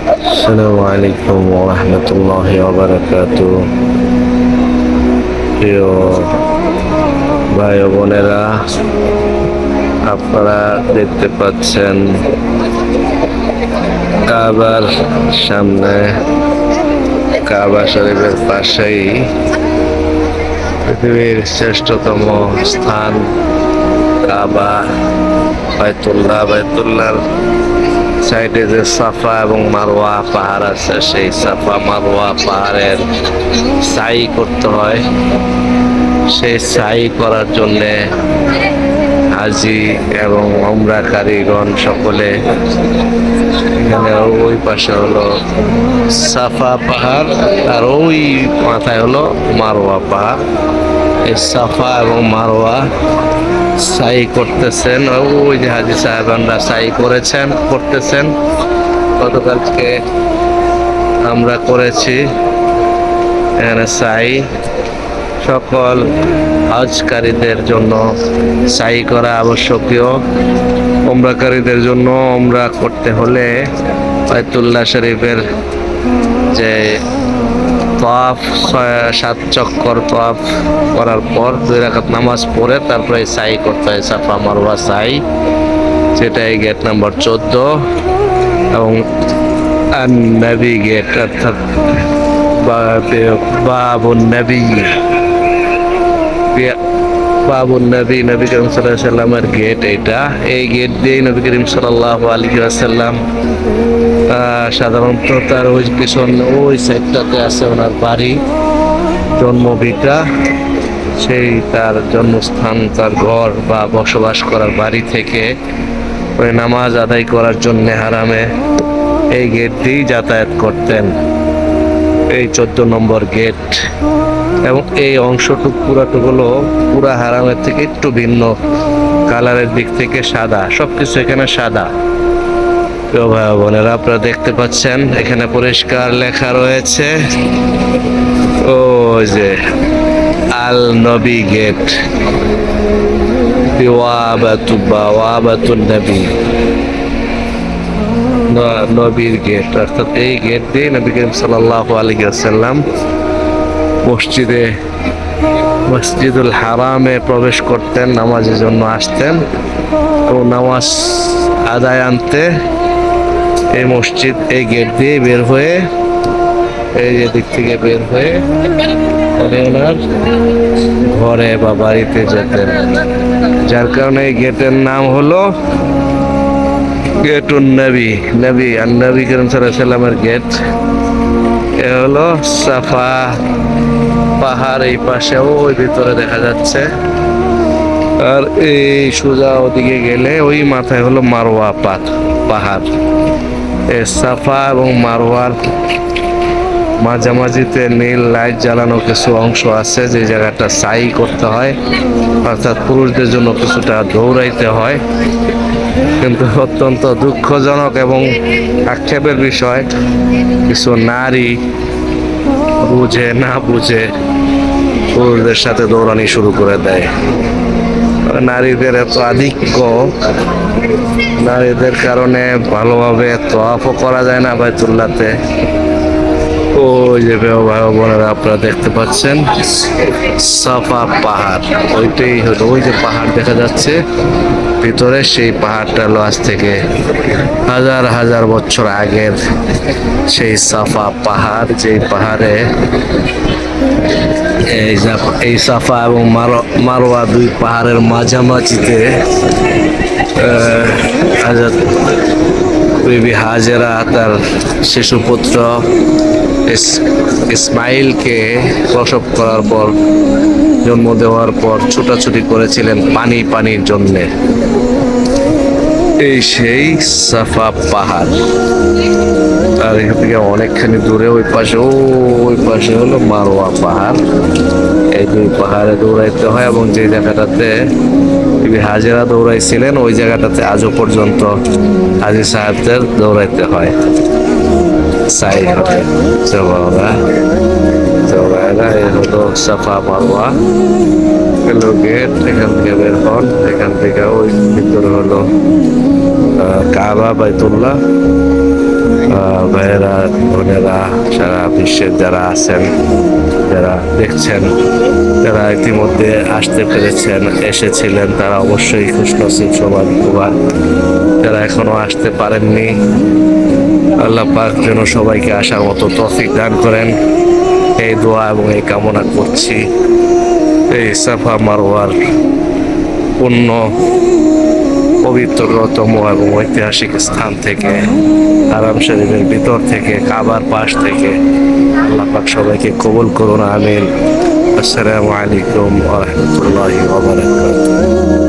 আসসালামু আলাইকুম ওয়া রাহমাতুল্লাহি ওয়া বারাকাতুহু। প্রিয় ভাই ও বোনেরা, আপনারা দেখতে পাচ্ছেন কাবার সামনে, কাবা শরীফের পাশেই পৃথিবীর শ্রেষ্ঠতম স্থান কাবা, বাইতুল্লাহর সাইডে যে সাফা এবং মারওয়া পাহাড় আছে, সেই সাফা মারওয়া পাহাড়ের সাই করতে হয়। সেই সাই করার জন্যে হাজি এবং ওমরাকারীগণ সকলে এখানে, ওই পাশে হলো সাফা পাহাড় আর ওই মাথায় হলো মারওয়া পাহাড়। এই সাফা এবং মারওয়া সাই করতেছেন, ওই যে হাজি সাহেবানরা সাই করতেছেন। গতকালকে আমরা করেছি এখানে সাই। সকল হজকারীদের জন্য সাই করা আবশ্যকীয়। ওমরাকারীদের জন্য ওমরা করতে হলে বাইতুল্লাহ শরীফের যে তওয়াফ 7 চক্কর তওয়াফ করার পর 2 রাকাত নামাজ পড়ে তারপরে সাই করতে হয়, সাফা মারওয়া সাই। সেটাই গেট নাম্বার 14 এবং নবী গেট, অর্থাৎ বাবুন নবী, নবী করিম সাল্লাল্লাহু আলাইহি ওয়াসাল্লামের গেট এইটা। এই গেট দিয়ে নবী করিম সাল্লাল্লাহু আলাইহি ওয়াসাল্লাম সাধারণত তার ওই পিছন ওই সাইডটাতে আছে ওনার বাড়ি, জন্মভিটা। সেই তার জন্মস্থান, তার ঘর বা বসবাস করার বাড়ি থেকে ওই নামাজ আদায় করার জন্য হারামে এই গেট দিয়েই যাতায়াত করতেন। এই 14 নম্বর গেট এবং এই অংশটুকু পুরাটুকুলো পুরা হারামের থেকে একটু ভিন্ন, কালারের দিক থেকে সাদা, সবকিছু এখানে সাদা। প্রিয় ভাই বোনেরা, আপনারা দেখতে পাচ্ছেন এখানে পরিষ্কার লেখা রয়েছে, ও যে আল নবী গেট, ওয়াবাতুন নবী, নবীর গেট। অর্থাৎ এই গেট দিয়ে নবী করিম সাল্লাল্লাহু আলাইহি ওয়াসাল্লাম মসজিদুল হারামে প্রবেশ করতেন, নামাজের জন্য আসতেন এবং নামাজ আদায় আনতে এই মসজিদ, এই গেট দিয়ে বের হয়ে, এই দিক থেকে বের হয়ে ওনার ঘরে বা বাড়িতে যেতেন। যার কারণে এই গেটের নাম হলো গেটুন নবী, আর নবী করিম সাল্লাল্লাহু আলাইহি ওয়াসাল্লামের গেট। এ হলো সাফা পাহাড়, এই পাশে ওই ভিতরে দেখা যাচ্ছে। আর এই সোজা ওদিকে গেলে ওই মাথায় হলো মারওয়া পাহাড়। এই সাফা এবং মারওয়ার মাঝামাঝিতে নীল লাইট জ্বালানো কিছু অংশ আছে, যে জায়গাটা সাই করতে হয়, অর্থাৎ পুরুষদের জন্য কিছুটা দৌড়াইতে হয়। কিন্তু অত্যন্ত দুঃখজনক এবং আক্ষেপের বিষয়, কিছু নারী বুঝে না বুঝে পুরুষদের সাথে দৌড়ানি শুরু করে দেয়। নারীদের এত আধিক্য, নারীদের কারণে ভালোভাবে তওয়াফও করা যায় না বাইতুল্লাহতে। ওই যে ভাই বোনেরা, আপনারা দেখতে পাচ্ছেন সাফা পাহাড়, ওইটাই হলো ওই যে পাহাড় দেখা যাচ্ছে ভিতরে, সেই পাহাড়টা হলো আজ থেকে হাজার হাজার বছর আগের সেই সাফা পাহাড়, যেই পাহাড়ে এই সাফা এবং মারওয়া দুই পাহাড়ের মাঝামাঝিতে বিবি হাজেরা তার শিশুপুত্র ইসমাইলকে প্রসব করার পর, জন্ম দেওয়ার পর ছুটাছুটি করেছিলেন পানির জন্যে। এই সেই সাফা পাহাড়। আর এখান থেকে অনেকখানি দূরে ওই পাশে হলো মারওয়া পাহাড়। এই দুই পাহাড়ে দৌড়াইতে হয় এবং যে জায়গাটাতে বিবি হাজেরা দৌড়াইছিলেন, ওই জায়গাটাতে আজও পর্যন্ত হাজী সাহেবদের দৌড়াইতে হয়। সাই হবে এই হলো সাফা মারওয়া, এলো গেট। এখান থেকে বের হন, এখান থেকে ওই ভিতরে হলো কাবা, বাইতুল্লাহ। ভাইয়েরা, বোনেরা, সারা বিশ্বের যারা আছেন, যারা দেখছেন, যারা ইতিমধ্যে আসতে পেরেছেন, এসেছিলেন, তারা অবশ্যই খুশনসিব সৌভাগ্যবান। যারা এখনো আসতে পারেননি, আল্লাহ পাক যেন সবাইকে আসার মতো তৌফিক দান করেন, এই দোয়া এবং এই কামনা করছি। এই সাফা মারওয়ার পূর্ণ পবিত্রতম এবং ঐতিহাসিক স্থান থেকে, হারাম শরীফের ভিতর থেকে, কাবার পাশ থেকে আল্লাহ পাক সবাইকে কবুল করুন, আমিন। আসসালামু আলাইকুম ওয়া রাহমাতুল্লাহি ওয়া বারাকাতুহু।